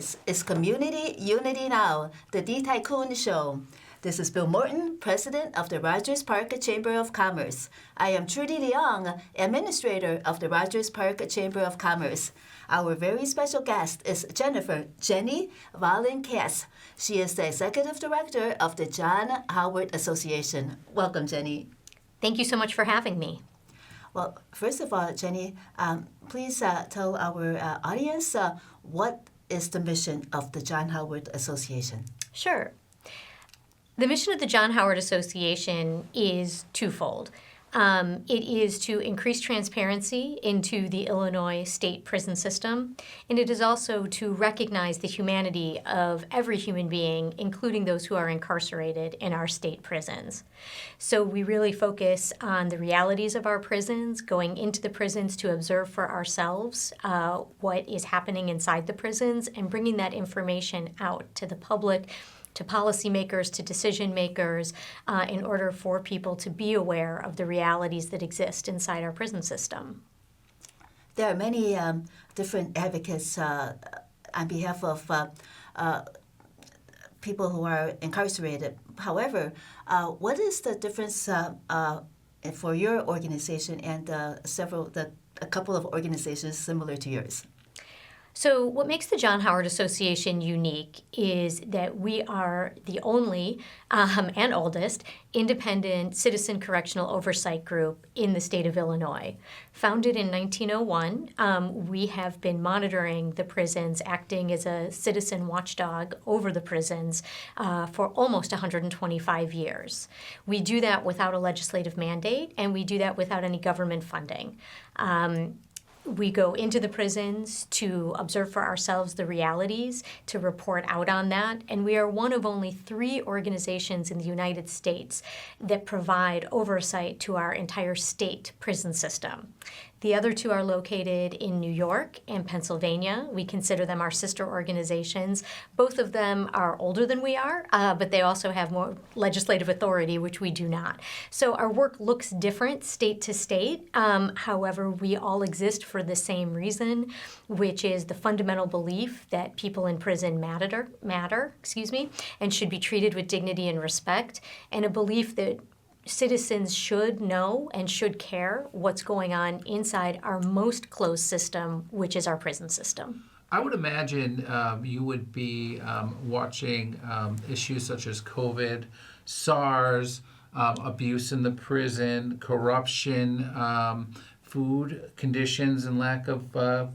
This is Community Unity Now, the D. Tycoon Show. This is Bill Morton, President of the Rogers Park Chamber of Commerce. I am Trudy Leong, Administrator of the Rogers Park Chamber of Commerce. Our very special guest is Jenny Vollen-Katz. She is the Executive Director of the John Howard Association. Welcome, Jenny. Thank you so much for having me. Well, first of all, Jenny, please tell our audience what is the mission of the John Howard Association? Sure. The mission of the John Howard Association is twofold. It is to increase transparency into the Illinois state prison system, and it is also to recognize the humanity of every human being, including those who are incarcerated in our state prisons. So we really focus on the realities of our prisons, going into the prisons to observe for ourselves what is happening inside the prisons, and bringing that information out to the public, to policymakers, to decision makers, in order for people to be aware of the realities that exist inside our prison system. There are many different advocates on behalf of people who are incarcerated. However, what is the difference for your organization and a couple of organizations similar to yours? So what makes the John Howard Association unique is that we are the only and oldest independent citizen correctional oversight group in the state of Illinois. Founded in 1901, we have been monitoring the prisons, acting as a citizen watchdog over the prisons for almost 125 years. We do that without a legislative mandate, and we do that without any government funding. We go into the prisons to observe for ourselves the realities, to report out on that, and we are one of only 3 organizations in the United States that provide oversight to our entire state prison system. The other 2 are located in New York and Pennsylvania. We consider them our sister organizations. Both of them are older than we are, but they also have more legislative authority, which we do not. So our work looks different state to state. However, we all exist for the same reason, which is the fundamental belief that people in prison matter, and should be treated with dignity and respect, and a belief that citizens should know and should care what's going on inside our most closed system, which is our prison system. I would imagine you would be watching issues such as COVID, SARS, abuse in the prison, corruption, food conditions, and lack of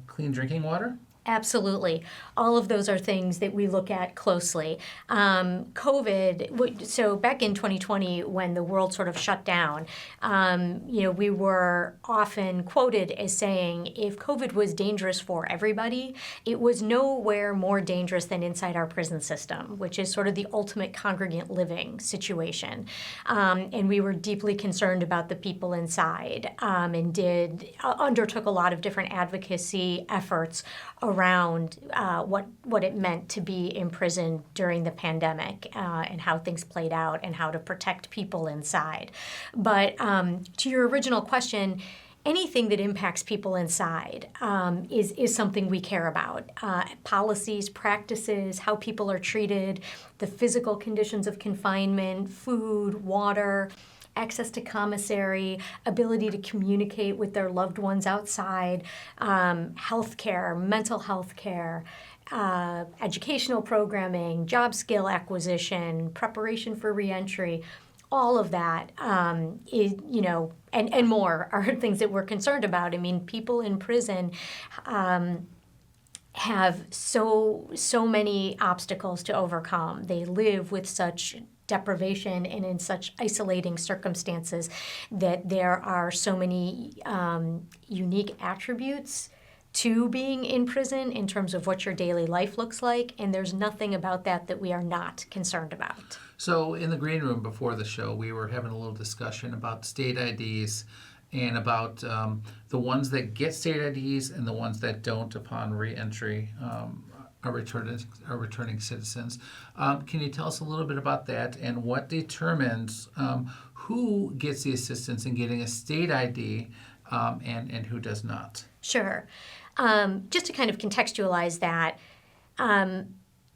clean drinking water? Absolutely. All of those are things that we look at closely. COVID, so back in 2020 when the world sort of shut down, we were often quoted as saying if COVID was dangerous for everybody, it was nowhere more dangerous than inside our prison system, which is sort of the ultimate congregant living situation. And we were deeply concerned about the people inside and undertook a lot of different advocacy efforts around what it meant to be in prison during the pandemic and how things played out and how to protect people inside. But to your original question, anything that impacts people inside is something we care about. Policies, practices, how people are treated, the physical conditions of confinement, food, water, access to commissary, ability to communicate with their loved ones outside, health care, mental health care, educational programming, job skill acquisition, preparation for reentry. All of that is, and more are things that we're concerned about. I mean, people in prison have so many obstacles to overcome. They live with such deprivation and in such isolating circumstances that there are so many unique attributes to being in prison in terms of what your daily life looks like, and there's nothing about that we are not concerned about. So in the green room before the show, we were having a little discussion about state IDs and about the ones that get state IDs and the ones that don't upon reentry. Are returning citizens. Can you tell us a little bit about that and what determines who gets the assistance in getting a state ID and who does not? Sure. Just to kind of contextualize that,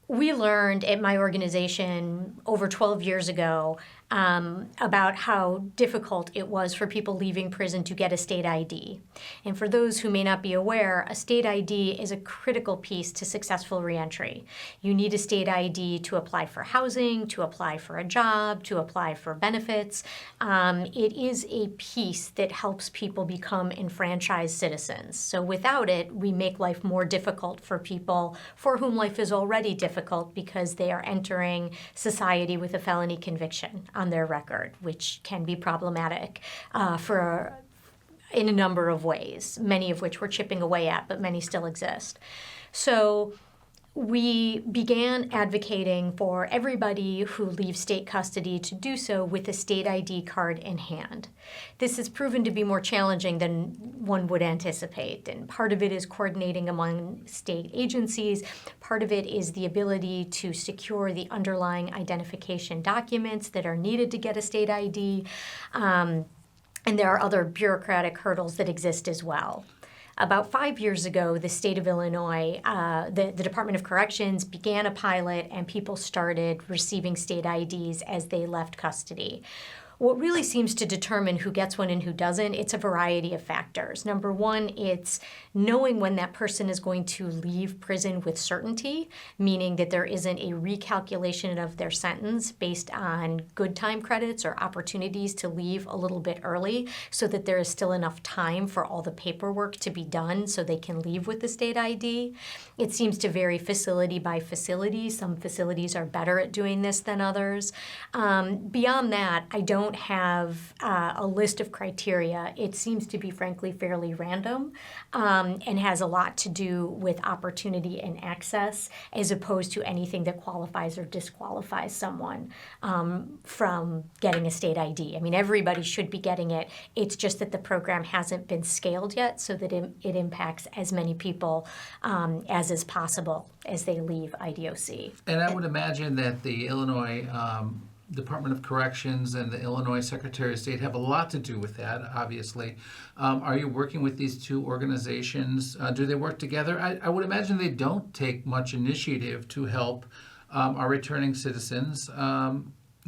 We learned at my organization over 12 years ago about how difficult it was for people leaving prison to get a state ID. And for those who may not be aware, a state ID is a critical piece to successful reentry. You need a state ID to apply for housing, to apply for a job, to apply for benefits. It is a piece that helps people become enfranchised citizens. So without it, we make life more difficult for people for whom life is already difficult because they are entering society with a felony conviction on their record, which can be problematic in a number of ways, many of which we're chipping away at, but many still exist. So we began advocating for everybody who leaves state custody to do so with a state ID card in hand. This has proven to be more challenging than one would anticipate, and part of it is coordinating among state agencies. Part of it is the ability to secure the underlying identification documents that are needed to get a state ID, and there are other bureaucratic hurdles that exist as well. About 5 years ago, the state of Illinois, the Department of Corrections began a pilot, and people started receiving state IDs as they left custody. What really seems to determine who gets one and who doesn't, it's a variety of factors. Number one, it's knowing when that person is going to leave prison with certainty, meaning that there isn't a recalculation of their sentence based on good time credits or opportunities to leave a little bit early, so that there is still enough time for all the paperwork to be done so they can leave with the state ID. It seems to vary facility by facility. Some facilities are better at doing this than others. Beyond that, I don't have a list of criteria. It seems to be, frankly, fairly random and has a lot to do with opportunity and access, as opposed to anything that qualifies or disqualifies someone from getting a state ID. I mean, everybody should be getting it. It's just that the program hasn't been scaled yet so that it impacts as many people as is possible as they leave IDOC. And I would imagine that the Illinois Department of Corrections and the Illinois Secretary of State have a lot to do with that, obviously. Are you working with these two organizations? Do they work together? I would imagine they don't take much initiative to help our returning citizens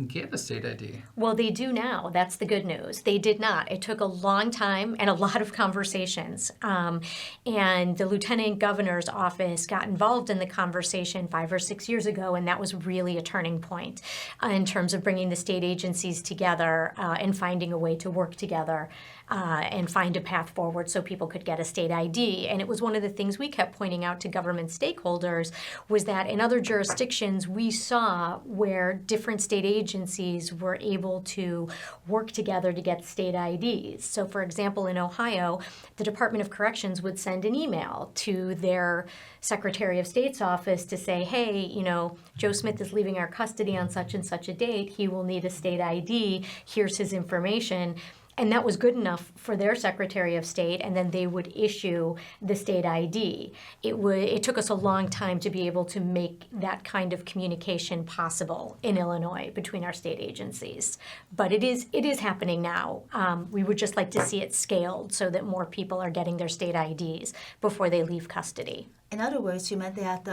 get a state ID. Well, they do now. That's the good news. They did not. It took a long time and a lot of conversations. And the Lieutenant Governor's office got involved in the conversation 5 or 6 years ago, and that was really a turning point in terms of bringing the state agencies together and finding a way to work together and find a path forward so people could get a state ID. And it was one of the things we kept pointing out to government stakeholders, was that in other jurisdictions we saw where different state agencies were able to work together to get state IDs. So for example, in Ohio, the Department of Corrections would send an email to their Secretary of State's office to say, hey, you know, Joe Smith is leaving our custody on such and such a date. He will need a state ID. Here's his information. And that was good enough for their Secretary of State, and then they would issue the state ID. It took us a long time to be able to make that kind of communication possible in Illinois between our state agencies. But it is happening now. We would just like to see it scaled so that more people are getting their state IDs before they leave custody. In other words, you meant that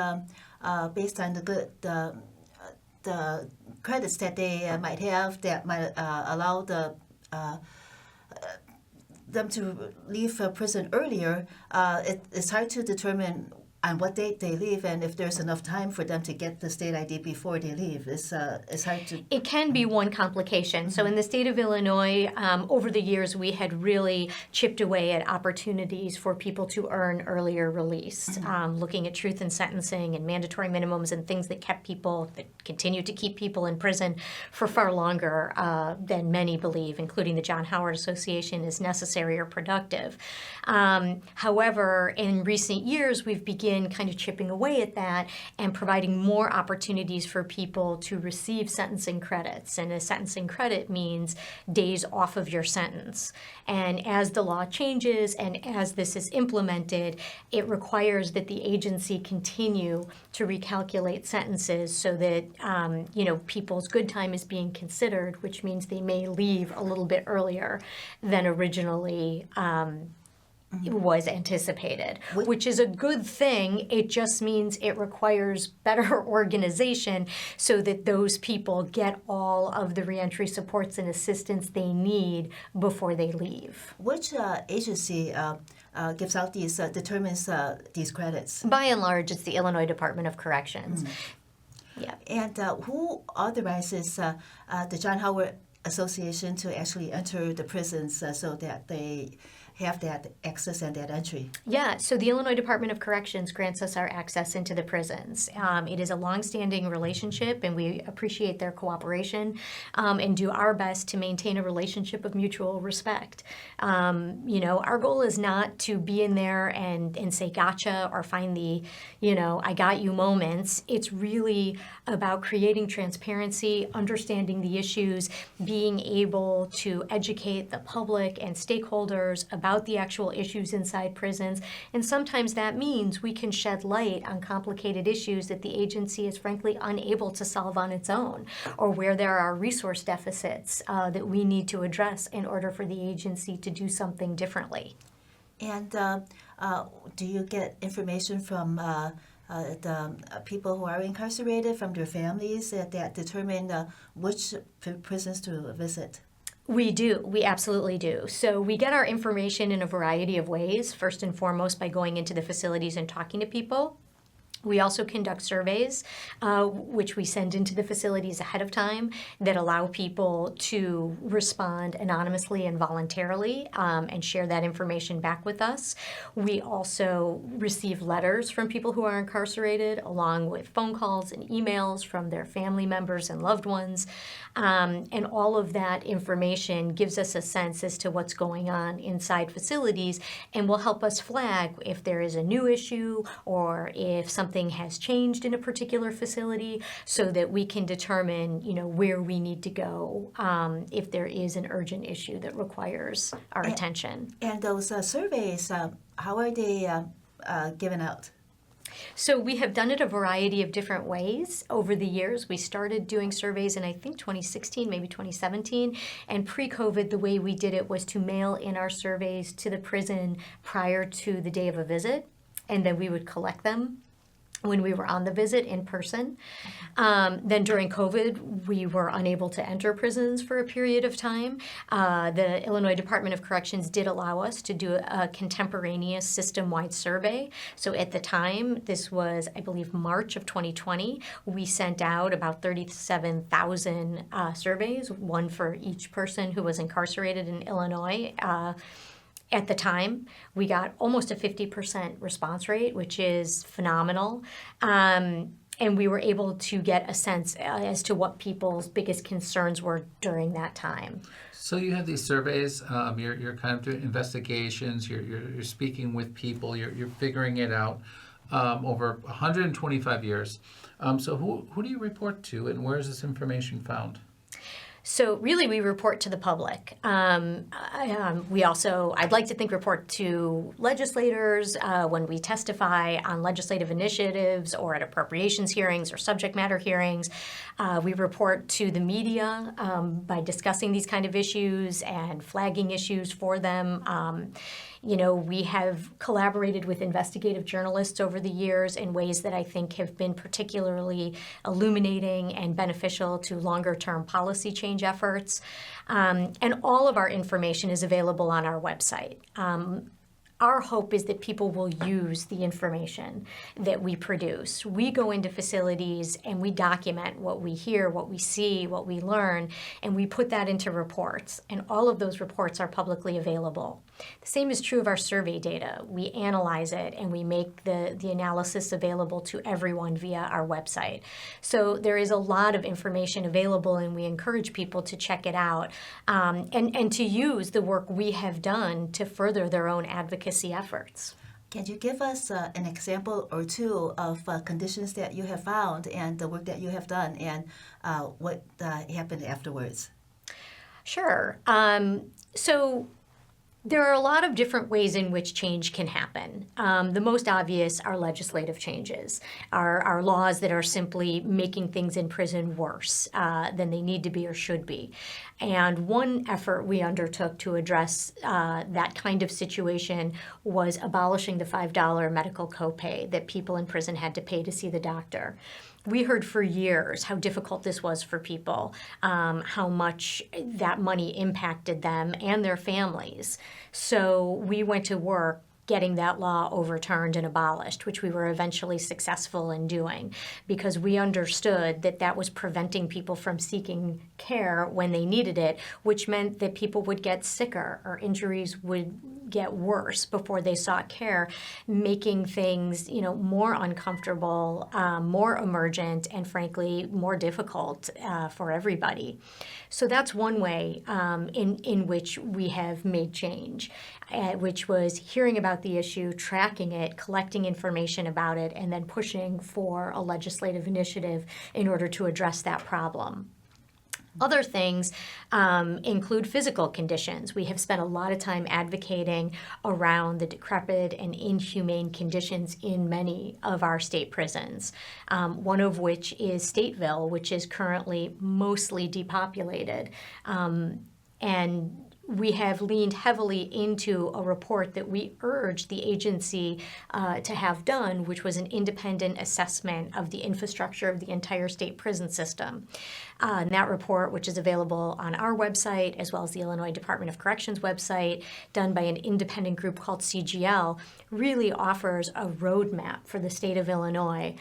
based on the credits that they might have, that might allow them to leave prison earlier, it's hard to determine on what date they leave and if there's enough time for them to get the state ID before they leave. It's hard to... It can be one complication. Mm-hmm. So in the state of Illinois, over the years, we had really chipped away at opportunities for people to earn earlier release, looking at truth in sentencing and mandatory minimums and things that continue to keep people in prison for far longer than many believe, including the John Howard Association, is necessary or productive. However, in recent years, we've begun kind of chipping away at that and providing more opportunities for people to receive sentencing credits. And a sentencing credit means days off of your sentence. And as the law changes and as this is implemented, it requires that the agency continue to recalculate sentences so that people's good time is being considered, which means they may leave a little bit earlier than originally was anticipated, which is a good thing. It just means it requires better organization so that those people get all of the reentry supports and assistance they need before they leave. Which agency gives out these, determines these credits? By and large, it's the Illinois Department of Corrections. Yeah. And who authorizes the John Howard Association to actually enter the prisons so that they have that access and that entry? Yeah, so the Illinois Department of Corrections grants us our access into the prisons. It is a longstanding relationship, and we appreciate their cooperation and do our best to maintain a relationship of mutual respect. Our goal is not to be in there and say gotcha or find the, I got you moments. It's really about creating transparency, understanding the issues, being able to educate the public and stakeholders about the actual issues inside prisons. And sometimes that means we can shed light on complicated issues that the agency is frankly unable to solve on its own, or where there are resource deficits that we need to address in order for the agency to do something differently. And do you get information from the people who are incarcerated, from their families, that determine which prisons to visit? We do. We absolutely do. So we get our information in a variety of ways. First and foremost, by going into the facilities and talking to people. We also conduct surveys, which we send into the facilities ahead of time, that allow people to respond anonymously and voluntarily and share that information back with us. We also receive letters from people who are incarcerated, along with phone calls and emails from their family members and loved ones. And all of that information gives us a sense as to what's going on inside facilities and will help us flag if there is a new issue or if something has changed in a particular facility, so that we can determine, where we need to go if there is an urgent issue that requires our attention. And those surveys, how are they given out? So we have done it a variety of different ways over the years. We started doing surveys in, I think, 2016, maybe 2017. And pre-COVID, the way we did it was to mail in our surveys to the prison prior to the day of a visit. And then we would collect them when we were on the visit in person. Then during COVID, we were unable to enter prisons for a period of time. The Illinois Department of Corrections did allow us to do a contemporaneous system-wide survey. So at the time, this was, I believe, March of 2020, we sent out about 37,000 surveys, one for each person who was incarcerated in Illinois. At the time, we got almost a 50% response rate, which is phenomenal. And we were able to get a sense as to what people's biggest concerns were during that time. So you have these surveys, you're kind of doing investigations, you're speaking with people, you're figuring it out over 125 years. So who do you report to, and where is this information found? So really, we report to the public. We also, I'd like to think, report to legislators when we testify on legislative initiatives or at appropriations hearings or subject matter hearings. We report to the media by discussing these kind of issues and flagging issues for them. We have collaborated with investigative journalists over the years in ways that I think have been particularly illuminating and beneficial to longer-term policy change efforts. And all of our information is available on our website. Our hope is that people will use the information that we produce. We go into facilities and we document what we hear, what we see, what we learn, and we put that into reports. And all of those reports are publicly available. The same is true of our survey data. We analyze it and we make the analysis available to everyone via our website. So there is a lot of information available, and we encourage people to check it out and to use the work we have done to further their own advocacy efforts. Can you give us an example or two of conditions that you have found and the work that you have done and what happened afterwards? Sure. So There are a lot of different ways in which change can happen. The most obvious are legislative changes, are laws that are simply making things in prison worse than they need to be or should be. And one effort we undertook to address that kind of situation was abolishing the $5 medical copay that people in prison had to pay to see the doctor. We heard for years how difficult this was for people, how much that money impacted them and their families. So we went to work getting that law overturned and abolished, which we were eventually successful in doing because we understood that that was preventing people from seeking care when they needed it, which meant that people would get sicker or injuries would get worse before they sought care, making things, more uncomfortable, more emergent, and frankly, more difficult for everybody. So that's one way in which we have made change, which was hearing about the issue, tracking it, collecting information about it, and then pushing for a legislative initiative in order to address that problem. Other things include physical conditions. We have spent a lot of time advocating around the decrepit and inhumane conditions in many of our state prisons, one of which is Stateville, which is currently mostly depopulated. And we have leaned heavily into a report that we urged the agency to have done, which was an independent assessment of the infrastructure of the entire state prison system. And that report, which is available on our website as well as the Illinois Department of Corrections website, done by an independent group called CGL, really offers a roadmap for the state of Illinois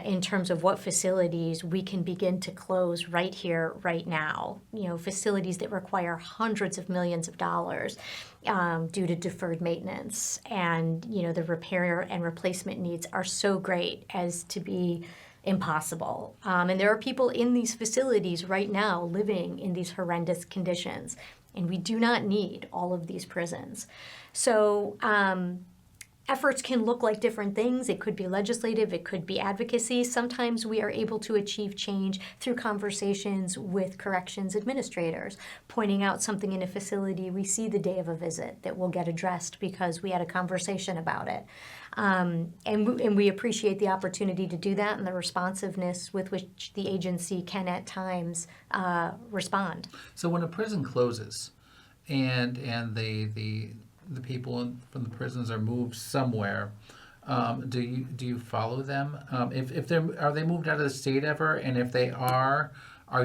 in terms of what facilities we can begin to close right here, right now. Facilities that require hundreds of millions of dollars due to deferred maintenance. And, the repair and replacement needs are so great as to be impossible. And there are people in these facilities right now living in these horrendous conditions. And we do not need all of these prisons. So, efforts can look like different things. It could be legislative, it could be advocacy. Sometimes we are able to achieve change through conversations with corrections administrators, pointing out something in a facility we see the day of a visit that will get addressed because we had a conversation about it. And we appreciate the opportunity to do that and the responsiveness with which the agency can at times respond. So when a prison closes and the people from the prisons are moved somewhere, do you follow them? If are they moved out of the state ever? And if they are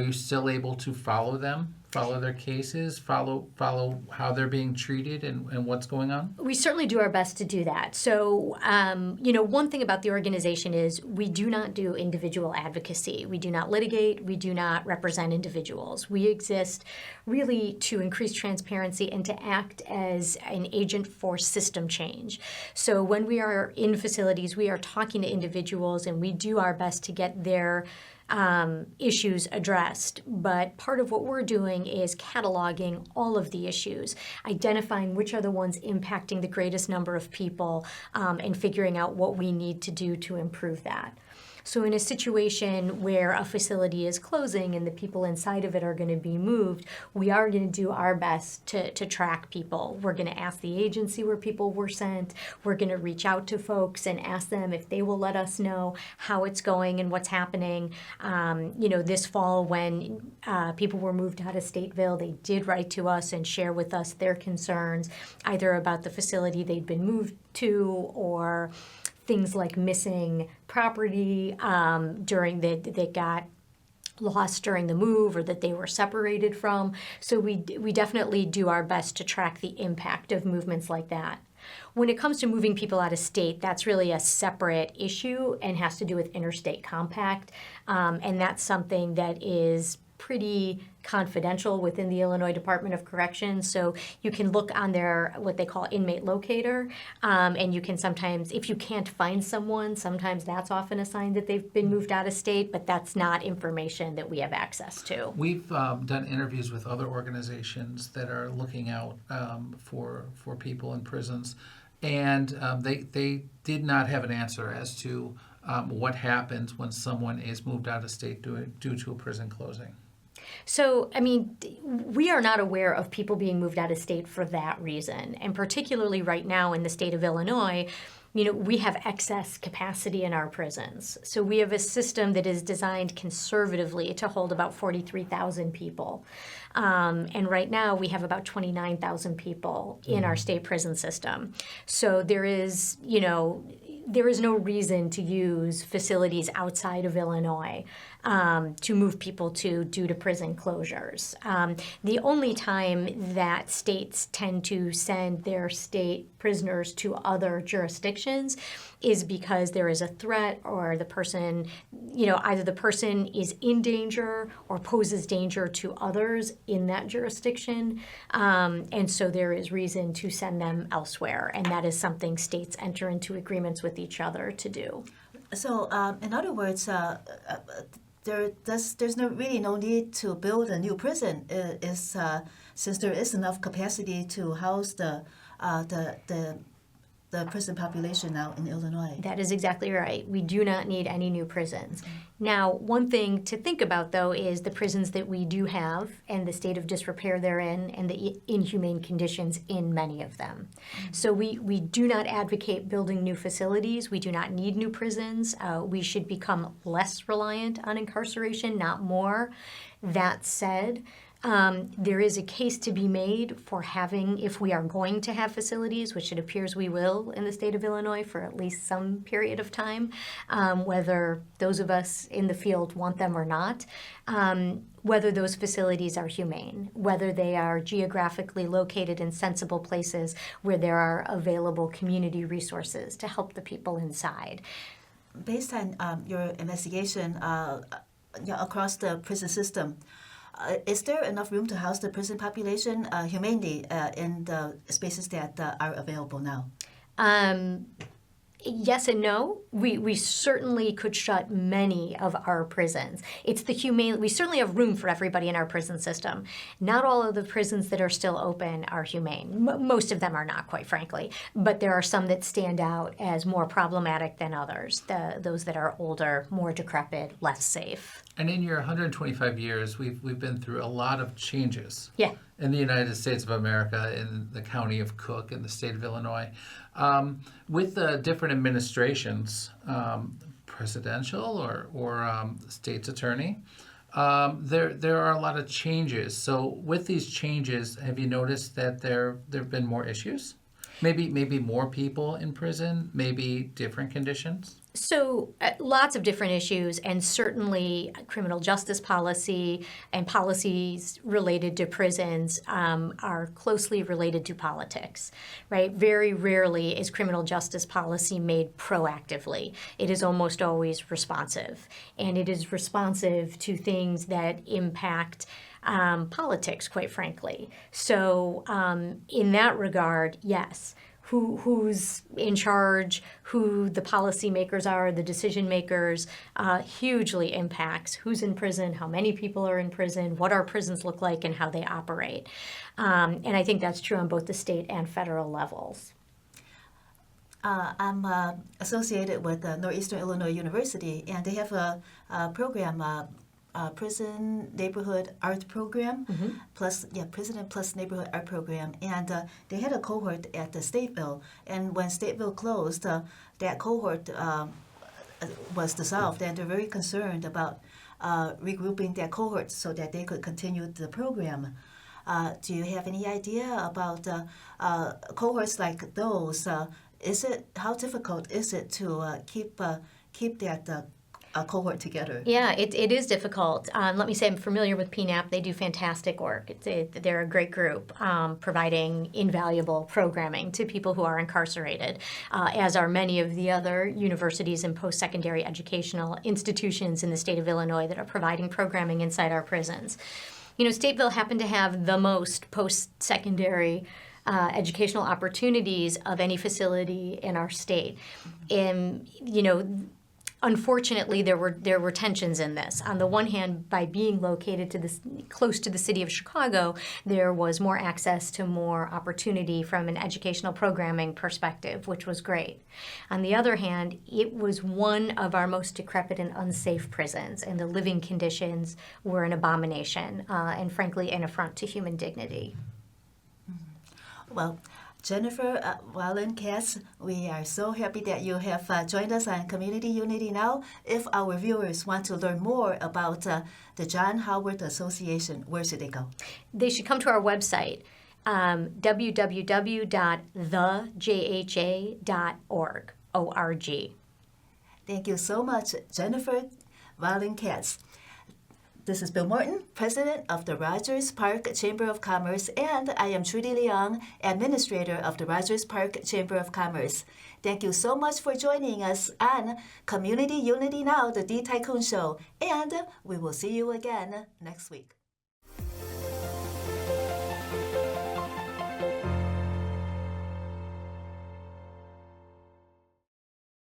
you still able to follow them, follow their cases, follow how they're being treated and what's going on? We certainly do our best to do that. So, one thing about the organization is we do not do individual advocacy. We do not litigate. We do not represent individuals. We exist really to increase transparency and to act as an agent for system change. So when we are in facilities, we are talking to individuals and we do our best to get their issues addressed. But part of what we're doing is cataloging all of the issues, identifying which are the ones impacting the greatest number of people, and figuring out what we need to do to improve that. So in a situation where a facility is closing and the people inside of it are going to be moved, we are going to do our best to track people. We're going to ask the agency where people were sent. We're going to reach out to folks and ask them if they will let us know how it's going and what's happening. This fall when people were moved out of Stateville, they did write to us and share with us their concerns, either about the facility they'd been moved to or things like missing property that got lost during the move or that they were separated from. So we definitely do our best to track the impact of movements like that. When it comes to moving people out of state, that's really a separate issue and has to do with interstate compact. And that's something that is pretty confidential within the Illinois Department of Corrections. So you can look on their, what they call inmate locator, and you can sometimes, if you can't find someone, sometimes that's often a sign that they've been moved out of state, but that's not information that we have access to. We've done interviews with other organizations that are looking out for people in prisons, and they did not have an answer as to what happens when someone is moved out of state due to a prison closing. So, I mean, we are not aware of people being moved out of state for that reason. And particularly right now in the state of Illinois, we have excess capacity in our prisons. So we have a system that is designed conservatively to hold about 43,000 people. And right now we have about 29,000 people in our state prison system. So there is no reason to use facilities outside of Illinois to move people to due to prison closures. The only time that states tend to send their state prisoners to other jurisdictions is because there is a threat or the person, either the person is in danger or poses danger to others in that jurisdiction. And so there is reason to send them elsewhere. And that is something states enter into agreements with each other to do. So, in other words, there's really no need to build a new prison. Since there is enough capacity to house the prison population now in Illinois. That is exactly right. We do not need any new prisons. Now, one thing to think about, though, is the prisons that we do have and the state of disrepair they're in and the inhumane conditions in many of them. So we do not advocate building new facilities. We do not need new prisons. We should become less reliant on incarceration, not more. That said, there is a case to be made for having, if we are going to have facilities, which it appears we will in the state of Illinois for at least some period of time, whether those of us in the field want them or not, whether those facilities are humane, whether they are geographically located in sensible places where there are available community resources to help the people inside. Based on your investigation across the prison system, is there enough room to house the prison population humanely in the spaces that are available now? Yes and no. We certainly could shut many of our prisons. It's the humane. We certainly have room for everybody in our prison system. Not all of the prisons that are still open are humane. Most of them are not, quite frankly. But there are some that stand out as more problematic than others. Those that are older, more decrepit, less safe. And in your 125 years, we've been through a lot of changes. Yeah. In the United States of America, in the county of Cook, in the state of Illinois, with the different administrations, presidential or state's attorney, there are a lot of changes. So with these changes, have you noticed that there have been more issues? Maybe more people in prison, maybe different conditions? So lots of different issues, and certainly criminal justice policy and policies related to prisons are closely related to politics, right? Very rarely is criminal justice policy made proactively. It is almost always responsive, and it is responsive to things that impact politics, quite frankly. So in that regard, yes. Who's in charge, who the policymakers are, the decision makers, hugely impacts who's in prison, how many people are in prison, what our prisons look like, and how they operate. And I think that's true on both the state and federal levels. I'm associated with Northeastern Illinois University, and they have a program, prison neighborhood art program, prison plus neighborhood art program, and they had a cohort at the Stateville, and when Stateville closed, that cohort was dissolved, and they're very concerned about regrouping that cohort so that they could continue the program. Do you have any idea about cohorts like those? How difficult is it to keep that cohort together? Yeah, it is difficult. Let me say I'm familiar with PNAP. They do fantastic work. They're a great group providing invaluable programming to people who are incarcerated, as are many of the other universities and post-secondary educational institutions in the state of Illinois that are providing programming inside our prisons. Stateville happened to have the most post-secondary educational opportunities of any facility in our state. And, Unfortunately, there were tensions in this. On the one hand, by being located close to the city of Chicago, there was more access to more opportunity from an educational programming perspective, which was great. On the other hand, it was one of our most decrepit and unsafe prisons, and the living conditions were an abomination, and frankly, an affront to human dignity. Well, Jennifer Vollen-Katz, we are so happy that you have joined us on Community Unity Now. If our viewers want to learn more about the John Howard Association, where should they go? They should come to our website, www.thejha.org. O-R-G. Thank you so much, Jennifer Vollen-Katz. This is Bill Morton, President of the Rogers Park Chamber of Commerce, and I am Trudy Leong, Administrator of the Rogers Park Chamber of Commerce. Thank you so much for joining us on Community Unity Now, the D Tycoon Show, and we will see you again next week.